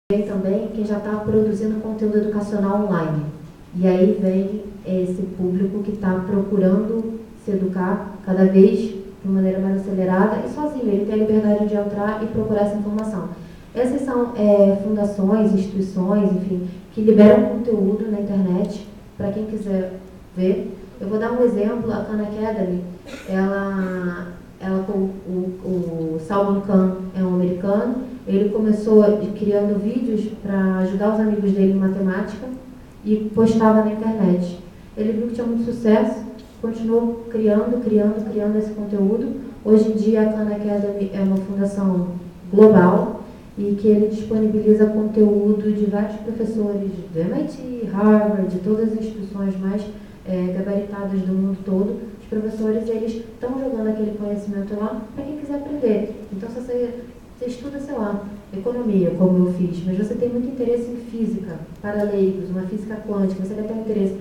Vem também quem já está produzindo conteúdo educacional online. E aí vem esse público que está procurando se educar cada vez de maneira mais acelerada e sozinho. Ele tem a liberdade de entrar e procurar essa informação. Essas são fundações, instituições, enfim, que liberam conteúdo na internet para quem quiser ver. Eu vou dar um exemplo, a Khan Academy, o Salman Khan é um americano, ele começou criando vídeos para ajudar os amigos dele em matemática e postava na internet. Ele viu que tinha muito sucesso, continuou criando esse conteúdo. Hoje em dia a Khan Academy é uma fundação global e que ele disponibiliza conteúdo de vários professores do MIT, Harvard, de todas as instituições mais gabaritadas do mundo todo. Os professores, eles estão jogando aquele conhecimento lá para quem quiser aprender. Então, se você estuda, sei lá, economia, como eu fiz, mas você tem muito interesse em física, para leigos, uma física quântica, você quer ter um interesse,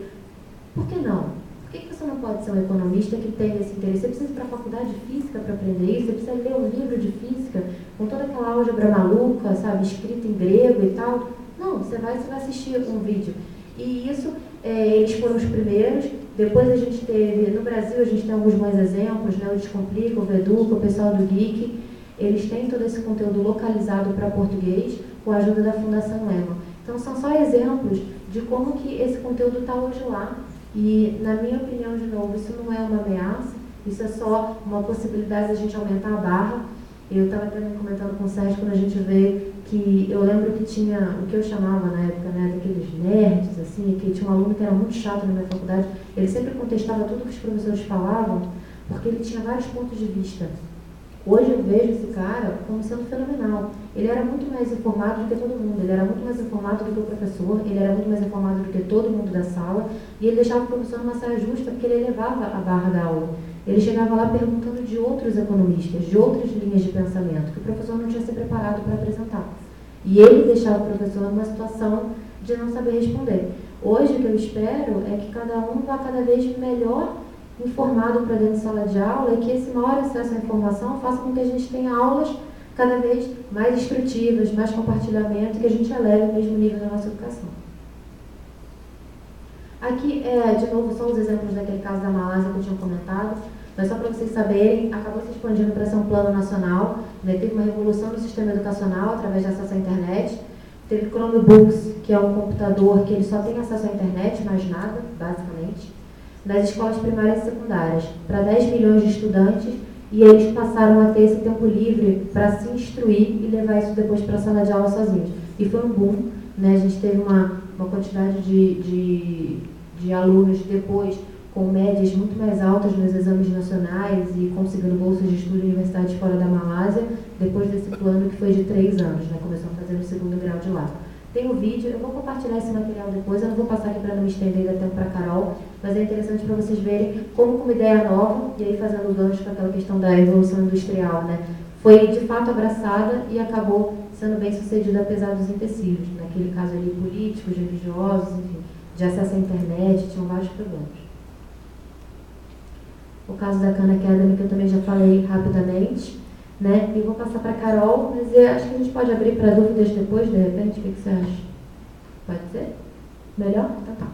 por que não? Por que você não pode ser um economista que tem esse interesse? Você precisa ir para a faculdade de física para aprender isso, você precisa ler um livro de física com toda aquela álgebra maluca, sabe, escrita em grego e tal. Não, você vai assistir um vídeo. E isso, eles foram os primeiros. Depois a gente teve, no Brasil, a gente tem alguns bons exemplos, né? O Descomplica, o Veduca, o pessoal do Geek. Eles têm todo esse conteúdo localizado para português com a ajuda da Fundação Lehman. Então, são só exemplos de como que esse conteúdo está hoje lá. E, na minha opinião, de novo, isso não é uma ameaça, isso é só uma possibilidade de a gente aumentar a barra. Eu estava também comentando com o Sérgio quando a gente veio que eu lembro que tinha o que eu chamava na época, né, daqueles nerds, assim, que tinha um aluno que era muito chato na minha faculdade. Ele sempre contestava tudo que os professores falavam, porque ele tinha vários pontos de vista. Hoje eu vejo esse cara como sendo fenomenal. Ele era muito mais informado do que todo mundo, ele era muito mais informado do que o professor, ele era muito mais informado do que todo mundo da sala, e ele deixava o professor numa saia justa porque ele elevava a barra da aula. Ele chegava lá perguntando de outros economistas, de outras linhas de pensamento, que o professor não tinha se preparado para apresentar. E ele deixava o professor numa situação de não saber responder. Hoje o que eu espero é que cada um vá cada vez melhor informado para dentro de sala de aula e que esse maior acesso à informação faça com que a gente tenha aulas cada vez mais instrutivas, mais compartilhamento, e que a gente eleve o mesmo nível da nossa educação. Aqui, de novo, são os exemplos daquele caso da Malásia que eu tinha comentado, mas só para vocês saberem, acabou se expandindo para ser um plano nacional, né? Teve uma revolução no sistema educacional através de acesso à internet. Teve Chromebooks, que é um computador que ele só tem acesso à internet, mais nada, basicamente, nas escolas primárias e secundárias, para 10 milhões de estudantes, e eles passaram a ter esse tempo livre para se instruir e levar isso depois para a sala de aula sozinhos. E foi um boom, né? A gente teve uma quantidade de alunos depois com médias muito mais altas nos exames nacionais e conseguindo bolsas de estudo em universidades fora da Malásia, depois desse plano que foi de 3 anos, né? Começou a fazer no segundo grau de lá. Tem um vídeo, eu vou compartilhar esse material depois, eu não vou passar aqui para não me estender, dar tempo para a Carol, mas é interessante para vocês verem como uma ideia nova, e aí fazendo o gancho com aquela questão da evolução industrial, né? Foi de fato abraçada e acabou sendo bem sucedida apesar dos empecilhos, naquele caso ali políticos, religiosos, enfim, de acesso à internet, tinham vários problemas. O caso da Khan Academy, que eu também já falei rapidamente, né? E vou passar para a Carol, mas eu acho que a gente pode abrir para dúvidas depois, de repente, o que você acha? Pode ser? Melhor? Então tá.